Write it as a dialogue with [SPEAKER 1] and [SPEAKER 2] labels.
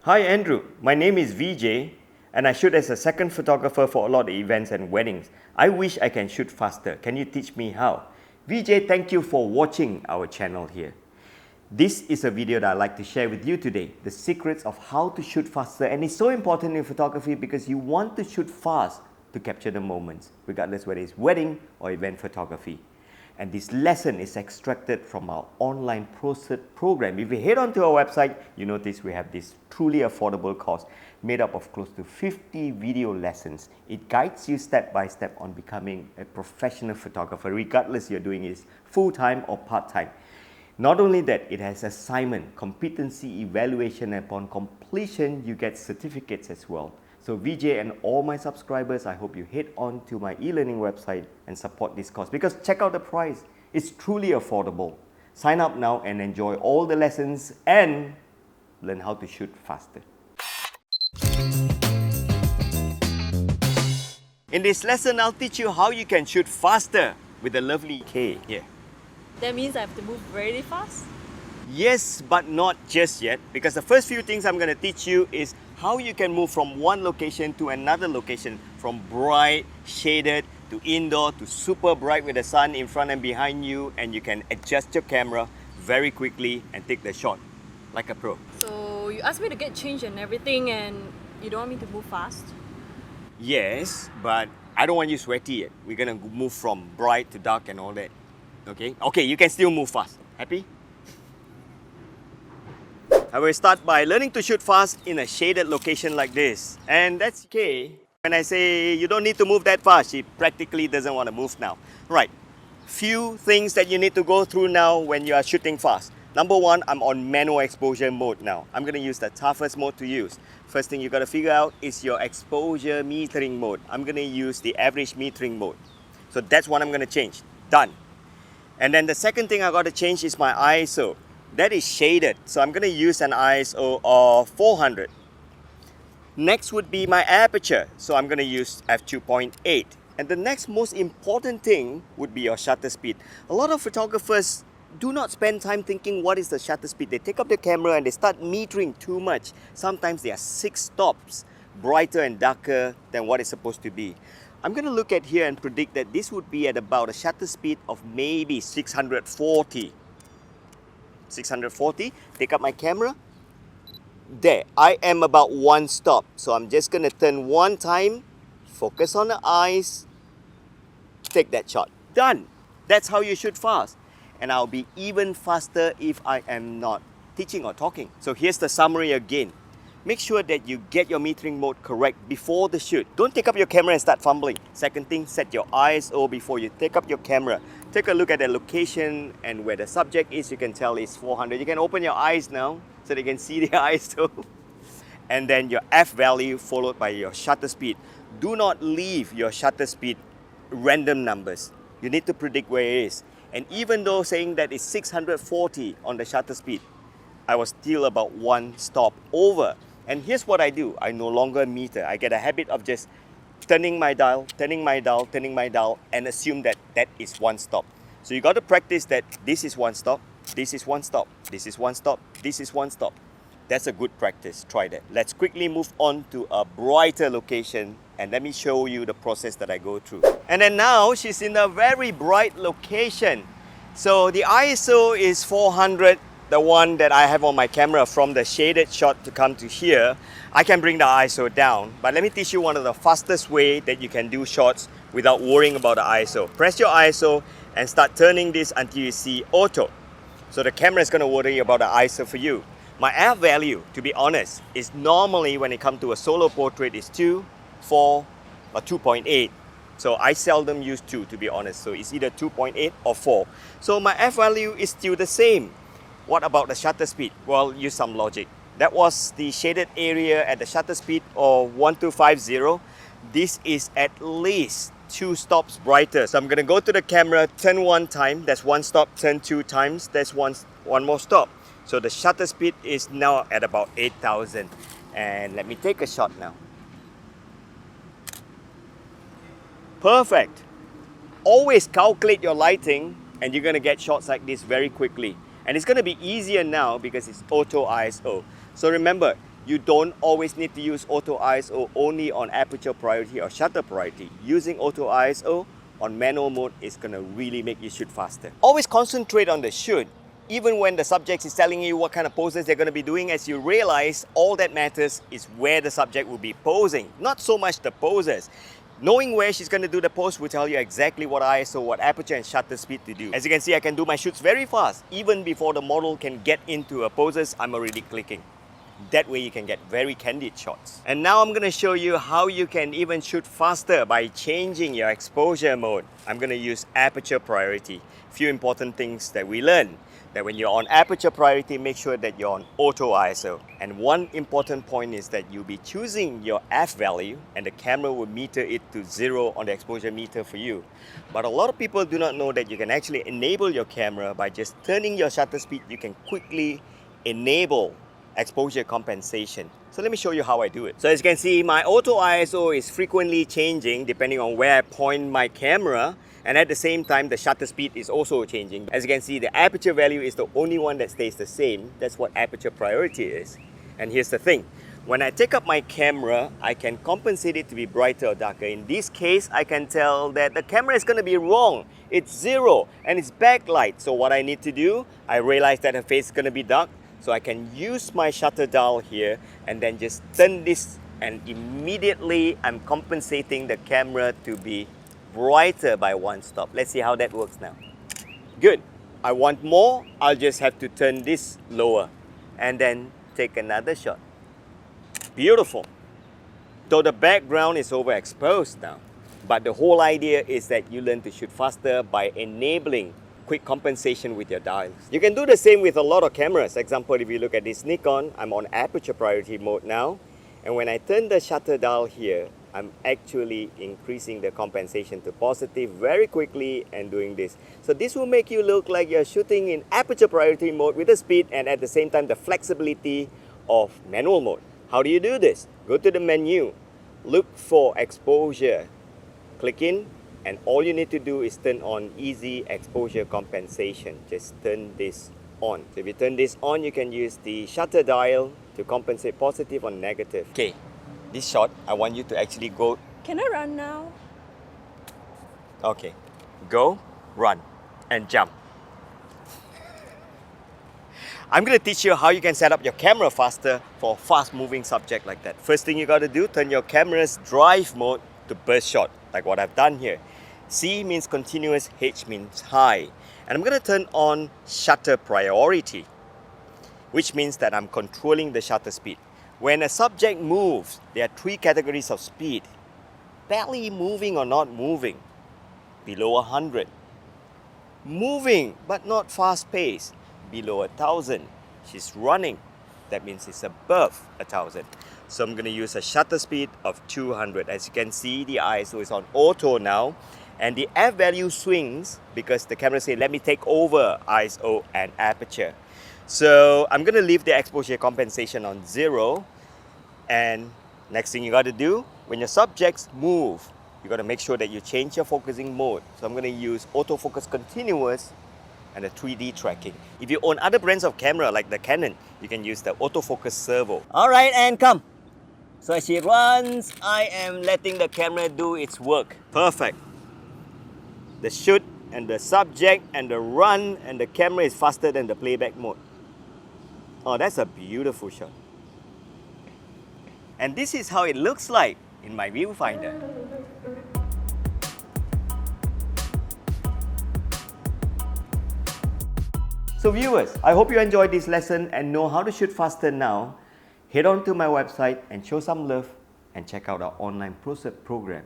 [SPEAKER 1] Hi Andrew, my name is VJ and I shoot as a second photographer for a lot of events and weddings. I wish I can shoot faster. Can you teach me how? VJ, thank you for watching our channel here. This is a video that I'd like to share with you today, the secrets of how to shoot faster, and it's so important in photography because you want to shoot fast to capture the moments, regardless whether it's wedding or event photography. And this lesson is extracted from our online program. If you head onto our website, you notice we have this truly affordable course made up of close to 50 video lessons. It guides you step by step on becoming a professional photographer, regardless you're doing it full-time or part-time. Not only that, it has assignment, competency evaluation, and upon completion, you get certificates as well. So VJ and all my subscribers, I hope you head on to my e-learning website and support this course because check out the price. It's truly affordable. Sign up now and enjoy all the lessons and learn how to shoot faster. In this lesson, I'll teach you how you can shoot faster with the lovely K here.
[SPEAKER 2] That means I have to move really fast?
[SPEAKER 1] Yes, but not just yet, because the first few things I'm going to teach you is how you can move from one location to another location, from bright, shaded, to indoor, to super bright with the sun in front and behind you, and you can adjust your camera very quickly and take the shot like a pro.
[SPEAKER 2] So you asked me to get changed and everything and you don't want me to move fast?
[SPEAKER 1] Yes, but I don't want you sweaty yet. We're going to move from bright to dark and all that. Okay? Okay, you can still move fast. Happy? I will start by learning to shoot fast in a shaded location like this. And that's okay. When I say you don't need to move that fast, she practically doesn't want to move now. Right. Few things that you need to go through now when you are shooting fast. Number one, I'm on manual exposure mode now. I'm going to use the toughest mode to use. First thing you got to figure out is your exposure metering mode. I'm going to use the average metering mode. So that's what I'm going to change. Done. And then the second thing I got to change is my ISO. That is shaded, so I'm going to use an ISO of 400. Next would be my aperture, so I'm going to use F2.8. And the next most important thing would be your shutter speed. A lot of photographers do not spend time thinking what is the shutter speed. They take up the camera and they start metering too much. Sometimes they are 6 stops brighter and darker than what it's supposed to be. I'm going to look at here and predict that this would be at about a shutter speed of maybe 640. 640, take up my camera. There, I am about 1 stop. So I'm just going to turn 1 time, focus on the eyes, take that shot. Done. That's how you shoot fast. And I'll be even faster if I am not teaching or talking. So here's the summary again. Make sure that you get your metering mode correct before the shoot. Don't take up your camera and start fumbling. Second thing, set your ISO before you take up your camera. Take a look at the location and where the subject is. You can tell it's 400. You can open your eyes now so they can see the ISO. And then your F value followed by your shutter speed. Do not leave your shutter speed random numbers. You need to predict where it is. And even though saying that it's 640 on the shutter speed, I was still about 1 stop over. And here's what I do. I no longer meter. I get a habit of just turning my dial, turning my dial, turning my dial, and assume that that is 1 stop. So you got to practice that this is 1 stop, this is 1 stop, this is 1 stop, this is 1 stop. That's a good practice. Try that. Let's quickly move on to a brighter location and let me show you the process that I go through. And then now she's in a very bright location. So the ISO is 400. The one that I have on my camera from the shaded shot to come to here, I can bring the ISO down. But let me teach you one of the fastest way that you can do shots without worrying about the ISO. Press your ISO and start turning this until you see auto. So the camera is going to worry about the ISO for you. My F value, to be honest, is normally when it comes to a solo portrait is 2, 4 or 2.8. So I seldom use 2 to be honest. So it's either 2.8 or 4. So my F value is still the same. What about the shutter speed? Well, use some logic. That was the shaded area at the shutter speed of 1250. This is at least 2 stops brighter. So I'm going to go to the camera, turn 1 time, that's 1 stop, turn 2 times, that's one more stop. So the shutter speed is now at about 8,000. And let me take a shot now. Perfect. Always calculate your lighting and you're going to get shots like this very quickly. And it's going to be easier now because it's auto ISO. So remember, You don't always need to use auto ISO only on aperture priority or shutter priority. Using auto ISO on manual mode is gonna really make you shoot faster. Always concentrate on the shoot. Even when the subject is telling you what kind of poses they're gonna be doing, as you realize all that matters is where the subject will be posing, not so much the poses. Knowing where she's going to do the pose will tell you exactly what ISO, what aperture and shutter speed to do. As you can see, I can do my shoots very fast. Even before the model can get into her poses, I'm already clicking. That way you can get very candid shots. And now I'm going to show you how you can even shoot faster by changing your exposure mode. I'm going to use aperture priority. Few important things that we learn. That when you're on aperture priority, make sure that you're on auto ISO. And one important point is that you'll be choosing your F value and the camera will meter it to 0 on the exposure meter for you. But a lot of people do not know that you can actually enable your camera by just turning your shutter speed. You can quickly enable exposure compensation. So let me show you how I do it. So as you can see, my auto ISO is frequently changing depending on where I point my camera, and at the same time the shutter speed is also changing. As you can see, the aperture value is the only one that stays the same. That's what aperture priority is. And here's the thing. When I take up my camera, I can compensate it to be brighter or darker. In this case, I can tell that the camera is going to be wrong. It's 0 and it's backlight. So what I need to do, I realize that her face is going to be dark. So I can use my shutter dial here and then just turn this, and immediately I'm compensating the camera to be brighter by 1 stop. Let's see how that works now. Good. I want more, I'll just have to turn this lower and then take another shot. Beautiful. So the background is overexposed now, but the whole idea is that you learn to shoot faster by enabling quick compensation with your dials. You can do the same with a lot of cameras. Example, if you look at this Nikon, I'm on aperture priority mode now, and when I turn the shutter dial here, I'm actually increasing the compensation to positive very quickly and doing this. So this will make you look like you're shooting in aperture priority mode with the speed and at the same time the flexibility of manual mode. How do you do this? Go to the menu, look for exposure, click in, and all you need to do is turn on easy exposure compensation. Just turn this on. So if you turn this on, you can use the shutter dial to compensate positive or negative. Okay. This shot, I want you to actually go.
[SPEAKER 2] Can I run now?
[SPEAKER 1] Okay. Go, run, and jump. I'm going to teach you how you can set up your camera faster for a fast-moving subject like that. First thing you got to do, turn your camera's drive mode to burst shot, like what I've done here. C means continuous, H means high. And I'm going to turn on shutter priority, which means that I'm controlling the shutter speed. When a subject moves, there are 3 categories of speed. Barely moving or not moving, below 100. Moving but not fast paced, below 1,000. She's running, that means it's above 1,000. So I'm going to use a shutter speed of 200. As you can see, the ISO is on auto now, and the F value swings because the camera says, let me take over ISO and aperture. So I'm going to leave the exposure compensation on 0. And next thing you got to do, when your subjects move, you got to make sure that you change your focusing mode. So I'm going to use autofocus continuous and the 3D tracking. If you own other brands of camera like the Canon, you can use the autofocus servo. All right, and come. So as she runs, I am letting the camera do its work. Perfect. The shoot and the subject and the run and the camera is faster than the playback mode. Oh, that's a beautiful shot. And this is how it looks like in my viewfinder. So viewers, I hope you enjoyed this lesson and know how to shoot faster now. Head on to my website and show some love and check out our online ProCert program.